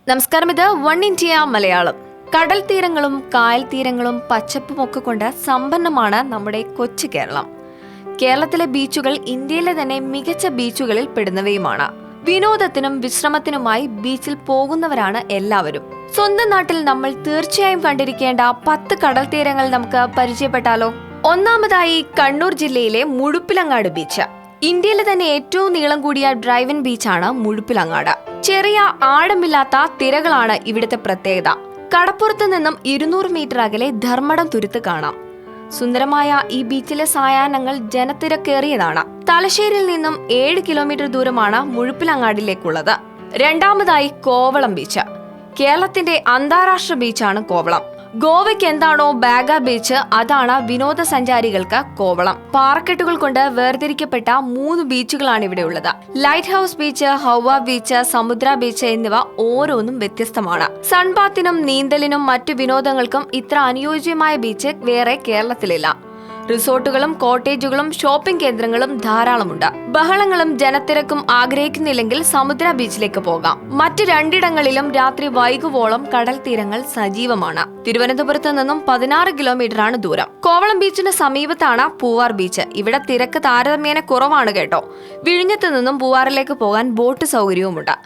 നമസ്കാരം, ഇത് one India Malayalam. കടൽ തീരങ്ങളും കായൽ തീരങ്ങളും പച്ചപ്പുമൊക്കെ കൊണ്ട് സമ്പന്നമാണ് നമ്മുടെ കൊച്ചു കേരളം. കേരളത്തിലെ ബീച്ചുകൾ ഇന്ത്യയിലെ തന്നെ മികച്ച ബീച്ചുകളിൽ പെടുന്നവയുമാണ്. വിനോദത്തിനും വിശ്രമത്തിനുമായി ബീച്ചിൽ പോകുന്നവരാണ് എല്ലാവരും. സ്വന്തം നാട്ടിൽ നമ്മൾ തീർച്ചയായും കണ്ടിരിക്കേണ്ട 10 കടൽ തീരങ്ങൾ നമുക്ക് പരിചയപ്പെട്ടാലോ? ഒന്നാമതായി കണ്ണൂർ ജില്ലയിലെ മുഴുപ്പിലങ്ങാട് ബീച്ച്. ഇന്ത്യയിലെ തന്നെ ഏറ്റവും നീളം കൂടിയ ഡ്രൈവിൻ ബീച്ചാണ് മുഴുപ്പിലങ്ങാട്. ചെറിയ ആഴമില്ലാത്ത തിരകളാണ് ഇവിടുത്തെ പ്രത്യേകത. കടപ്പുറത്ത് നിന്നും 200 മീറ്റർ അകലെ ധർമ്മടം തുരുത്ത് കാണാം. സുന്ദരമായ ഈ ബീച്ചിലെ സായാഹ്നങ്ങൾ ജനത്തിരക്കേറിയതാണ്. തലശ്ശേരിയിൽ നിന്നും 7 കിലോമീറ്റർ ദൂരമാണ് മുഴുപ്പിലങ്ങാടിലേക്കുള്ളത്. രണ്ടാമതായി കോവളം ബീച്ച്. കേരളത്തിന്റെ അന്താരാഷ്ട്ര ബീച്ചാണ് കോവളം. ഗോവയ്ക്ക് എന്താണോ ബാഗ ബീച്ച്, അതാണ് വിനോദസഞ്ചാരികൾക്ക് കോവളം. പാറക്കെട്ടുകൾ കൊണ്ട് വേർതിരിക്കപ്പെട്ട 3 ബീച്ചുകളാണ് ഇവിടെ ഉള്ളത്. ലൈറ്റ് ഹൗസ് ബീച്ച്, ഹൗവ ബീച്ച്, സമുദ്ര ബീച്ച് എന്നിവ ഓരോന്നും വ്യത്യസ്തമാണ്. സൺബാത്തിനും നീന്തലിനും മറ്റു വിനോദങ്ങൾക്കും ഇത്ര അനുയോജ്യമായ ബീച്ച് വേറെ കേരളത്തിലില്ല. റിസോർട്ടുകളും കോട്ടേജുകളും ഷോപ്പിംഗ് കേന്ദ്രങ്ങളും ധാരാളമുണ്ട്. ബഹളങ്ങളും ജനത്തിരക്കും ആഗ്രഹിക്കുന്നില്ലെങ്കിൽ സമുദ്ര ബീച്ചിലേക്ക് പോകാം. മറ്റ് 2 ഇടങ്ങളിലും രാത്രി വൈകുവോളം കടൽ തീരങ്ങൾ സജീവമാണ്. തിരുവനന്തപുരത്ത് നിന്നും 16 കിലോമീറ്ററാണ് ദൂരം. കോവളം ബീച്ചിന് സമീപത്താണ് പൂവാർ ബീച്ച്. ഇവിടെ തിരക്ക് താരതമ്യേന കുറവാണ് കേട്ടോ. വിഴിഞ്ഞത്ത് നിന്നും പൂവാറിലേക്ക് പോകാൻ ബോട്ട് സൗകര്യവുമുണ്ട്.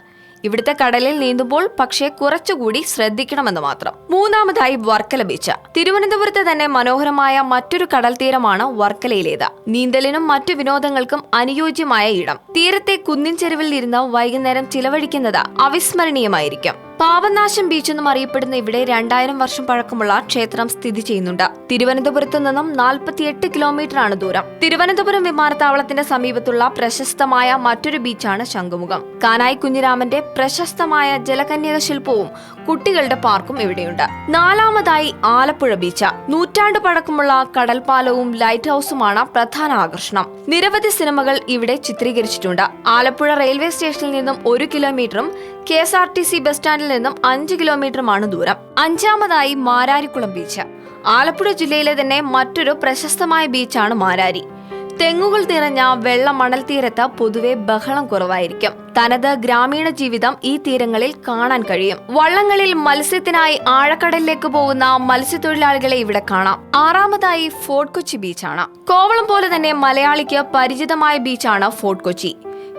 ഇവിടുത്തെ കടലിൽ നീന്തുമ്പോൾ പക്ഷേ കുറച്ചുകൂടി ശ്രദ്ധിക്കണമെന്ന് മാത്രം. മൂന്നാമതായി വർക്കല ബീച്ച്. തിരുവനന്തപുരത്ത് തന്നെ മനോഹരമായ മറ്റൊരു കടൽ തീരമാണ് വർക്കലയിലേത്. നീന്തലിനും മറ്റു വിനോദങ്ങൾക്കും അനുയോജ്യമായ ഇടം. തീരത്തെ കുന്നിൻ ചെരുവിൽ ഇരുന്ന് വൈകുന്നേരം ചിലവഴിക്കുന്നത് അവിസ്മരണീയമായിരിക്കും. പാപനാശം ബീച്ച് എന്നും അറിയപ്പെടുന്ന ഇവിടെ 2000 വർഷം പഴക്കമുള്ള ക്ഷേത്രം സ്ഥിതി ചെയ്യുന്നുണ്ട്. തിരുവനന്തപുരത്ത് നിന്നും 48 കിലോമീറ്ററാണ് ദൂരം. തിരുവനന്തപുരം വിമാനത്താവളത്തിന്റെ സമീപത്തുള്ള പ്രശസ്തമായ മറ്റൊരു ബീച്ചാണ് ശംഖുമുഖം. കാനായി കുഞ്ഞിരാമന്റെ പ്രശസ്തമായ ജലകന്യക ശില്പവും കുട്ടികളുടെ പാർക്കും ഇവിടെയുണ്ട്. നാലാമതായി ആലപ്പുഴ ബീച്ച്. നൂറ്റാണ്ട് പഴക്കമുള്ള കടൽപ്പാലവും ലൈറ്റ് ഹൗസുമാണ് പ്രധാന ആകർഷണം. നിരവധി സിനിമകൾ ഇവിടെ ചിത്രീകരിച്ചിട്ടുണ്ട്. ആലപ്പുഴ റെയിൽവേ സ്റ്റേഷനിൽ നിന്നും 1 കിലോമീറ്ററും KSRTC ബസ് സ്റ്റാൻഡിൽ നിന്നും 5 കിലോമീറ്ററുമാണ് ദൂരം. അഞ്ചാമതായി മാരാരിക്കുളം ബീച്ച്. ആലപ്പുഴ ജില്ലയിലെ തന്നെ മറ്റൊരു പ്രശസ്തമായ ബീച്ചാണ് മാരാരി. തെങ്ങുകൾ നിറഞ്ഞ വെള്ള മണൽ തീരത്ത് പൊതുവെ ബഹളം കുറവായിരിക്കും. തനത് ഗ്രാമീണ ജീവിതം ഈ തീരങ്ങളിൽ കാണാൻ കഴിയും. വള്ളങ്ങളിൽ മത്സ്യത്തിനായി ആഴക്കടലിലേക്ക് പോകുന്ന മത്സ്യത്തൊഴിലാളികളെ ഇവിടെ കാണാം. ആറാമതായി ഫോർട്ട് കൊച്ചി ബീച്ചാണ്. കോവളം പോലെ തന്നെ മലയാളിക്ക് പരിചിതമായ ബീച്ചാണ് ഫോർട്ട് കൊച്ചി.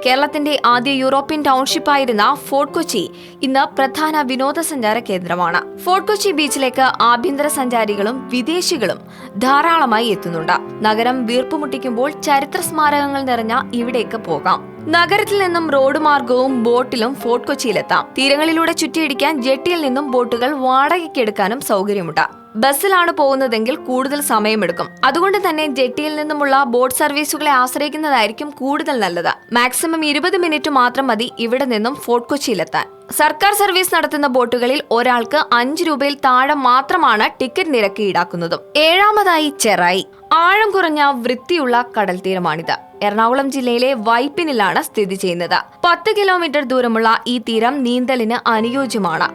കേരളത്തിന്റെ ആദ്യ യൂറോപ്യൻ ടൗൺഷിപ്പായിരുന്ന ഫോർട്ട് കൊച്ചി ഇന്ന് പ്രധാന വിനോദസഞ്ചാര കേന്ദ്രമാണ്. ഫോർട്ട് കൊച്ചി ബീച്ചിലേക്ക് ആഭ്യന്തര സഞ്ചാരികളും വിദേശികളും ധാരാളമായി എത്തുന്നുണ്ട്. നഗരം വീർപ്പുമുട്ടിക്കുമ്പോൾ ചരിത്ര സ്മാരകങ്ങൾ നിറഞ്ഞ ഇവിടേക്ക് പോകാം. നഗരത്തിൽ നിന്നും റോഡ് മാർഗവും ബോട്ടിലും ഫോർട്ട് കൊച്ചിയിലെത്താം. തീരങ്ങളിലൂടെ ചുറ്റിയിടിക്കാൻ ജെട്ടിയിൽ നിന്നും ബോട്ടുകൾ വാടകയ്ക്കെടുക്കാനും സൗകര്യമുണ്ട്. ബസ്സിലാണ് പോകുന്നതെങ്കിൽ കൂടുതൽ സമയമെടുക്കും. അതുകൊണ്ട് തന്നെ ജെട്ടിയിൽ നിന്നുമുള്ള ബോട്ട് സർവീസുകളെ ആശ്രയിക്കുന്നതായിരിക്കും കൂടുതൽ നല്ലത്. മാക്സിമം 20 മിനിറ്റ് മാത്രം മതി ഇവിടെ നിന്നും ഫോർട്ട് കൊച്ചിയിലെത്താൻ. സർക്കാർ സർവീസ് നടത്തുന്ന ബോട്ടുകളിൽ ഒരാൾക്ക് 5 രൂപയിൽ താഴെ മാത്രമാണ് ടിക്കറ്റ് നിരക്ക് ഈടാക്കുന്നതും. ഏഴാമതായി ചെറായി. ആഴം കുറഞ്ഞ വൃത്തിയുള്ള കടൽ തീരമാണിത്. എറണാകുളം ജില്ലയിലെ വൈപ്പിനിലാണ് സ്ഥിതി ചെയ്യുന്നത്. 10 കിലോമീറ്റർ ദൂരമുള്ള ഈ തീരം നീന്തലിന് അനുയോജ്യമാണ്.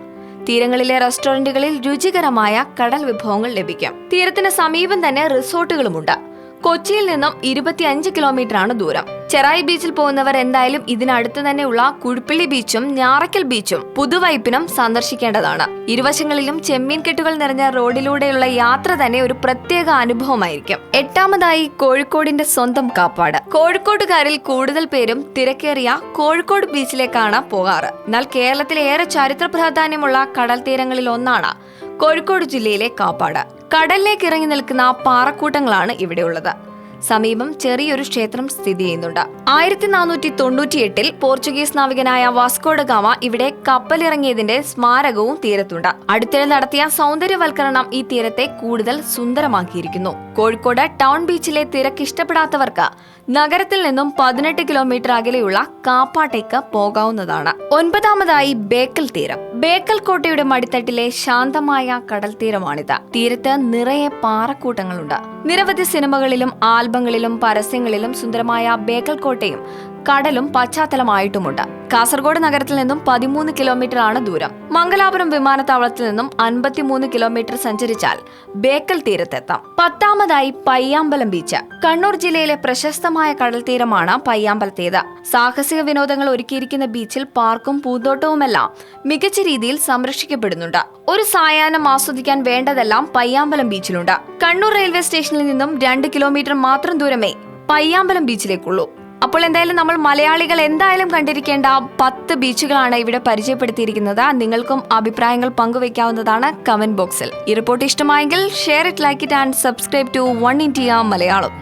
തീരങ്ങളിലെ റെസ്റ്റോറന്റുകളിൽ രുചികരമായ കടൽ വിഭവങ്ങൾ ലഭിക്കും. തീരത്തിന് സമീപം തന്നെ റിസോർട്ടുകളുമുണ്ട്. കൊച്ചിയിൽ നിന്നും 25 കിലോമീറ്ററാണ് ദൂരം. ചെറായി ബീച്ചിൽ പോകുന്നവർ എന്തായാലും ഇതിനടുത്ത് തന്നെയുള്ള കുഴുപ്പിള്ളി ബീച്ചും ഞാറയ്ക്കൽ ബീച്ചും പുതുവൈപ്പിനും സന്ദർശിക്കേണ്ടതാണ്. ഇരുവശങ്ങളിലും ചെമ്മീൻ കെട്ടുകൾ നിറഞ്ഞ റോഡിലൂടെയുള്ള യാത്ര തന്നെ ഒരു പ്രത്യേക അനുഭവമായിരിക്കും. എട്ടാമതായി കോഴിക്കോടിന്റെ സ്വന്തം കാപ്പാട്. കോഴിക്കോട്ടുകാരിൽ കൂടുതൽ പേരും തിരക്കേറിയ കോഴിക്കോട് ബീച്ചിലേക്കാണ് പോകാറ്. എന്നാൽ കേരളത്തിലെ ഏറെ ചരിത്ര പ്രാധാന്യമുള്ള കടൽ തീരങ്ങളിൽ ഒന്നാണ് കോഴിക്കോട് ജില്ലയിലെ കാപ്പാട്. കടലിലേക്ക് ഇറങ്ങി നിൽക്കുന്ന പാറക്കൂട്ടങ്ങളാണ് ഇവിടെയുള്ളത്. സമീപം ചെറിയൊരു ക്ഷേത്രം സ്ഥിതി ചെയ്യുന്നുണ്ട്. 1498 പോർച്ചുഗീസ് നാവികനായ വാസ്കോ ഡ ഗാമ ഇവിടെ കപ്പലിറങ്ങിയതിന്റെ സ്മാരകവും തീരത്തുണ്ട്. അടുത്തിടെ നടത്തിയ സൗന്ദര്യവൽക്കരണം ഈ തീരത്തെ കൂടുതൽ സുന്ദരമാക്കിയിരിക്കുന്നു. കോഴിക്കോട് ടൗൺ ബീച്ചിലെ തിരക്ക് ഇഷ്ടപ്പെടാത്തവർക്ക് നഗരത്തിൽ നിന്നും 18 കിലോമീറ്റർ അകലെയുള്ള കാപ്പാട്ടേക്ക് പോകാവുന്നതാണ്. ഒൻപതാമതായി ബേക്കൽ തീരം. ബേക്കൽ കോട്ടയുടെ മടിത്തട്ടിലെ ശാന്തമായ കടൽ തീരമാണിത്. തീരത്ത് നിറയെ പാറക്കൂട്ടങ്ങളുണ്ട്. നിരവധി സിനിമകളിലും ആൽബങ്ങളിലും പരസ്യങ്ങളിലും സുന്ദരമായ ബേക്കൽ കോട്ടയും കടലും പശ്ചാത്തലമായിട്ടുമുണ്ട്. കാസർഗോഡ് നഗരത്തിൽ നിന്നും 13 കിലോമീറ്റർ ആണ് ദൂരം. മംഗലാപുരം വിമാനത്താവളത്തിൽ നിന്നും 53 കിലോമീറ്റർ സഞ്ചരിച്ചാൽ ബേക്കൽ തീരത്തെത്താം. 10ാമതായി പയ്യാമ്പലം ബീച്ച്. കണ്ണൂർ ജില്ലയിലെ പ്രശസ്തമായ കടൽ തീരമാണ് പയ്യാമ്പലത്തേത്. സാഹസിക വിനോദങ്ങൾ ഒരുക്കിയിരിക്കുന്ന ബീച്ചിൽ പാർക്കും പൂന്തോട്ടവുമെല്ലാം മികച്ച രീതിയിൽ സംരക്ഷിക്കപ്പെടുന്നുണ്ട്. ഒരു സായാഹ്നം ആസ്വദിക്കാൻ വേണ്ടതെല്ലാം പയ്യാമ്പലം ബീച്ചിലുണ്ട്. കണ്ണൂർ റെയിൽവേ സ്റ്റേഷനിൽ നിന്നും 2 കിലോമീറ്റർ മാത്രം ദൂരമേ പയ്യാമ്പലം ബീച്ചിലേക്കുള്ളൂ. അപ്പോൾ എന്തായാലും നമ്മൾ മലയാളികൾ എന്തായാലും കണ്ടിരിക്കേണ്ട 10 ബീച്ചുകളാണ് ഇവിടെ പരിചയപ്പെടുത്തിയിരിക്കുന്നത്. നിങ്ങൾക്കും അഭിപ്രായങ്ങൾ പങ്കുവയ്ക്കാവുന്നതാണ് കമന്റ് ബോക്സിൽ. ഈ റിപ്പോർട്ട് ഇഷ്ടമായെങ്കിൽ share it, like it and subscribe to One India Malayalam.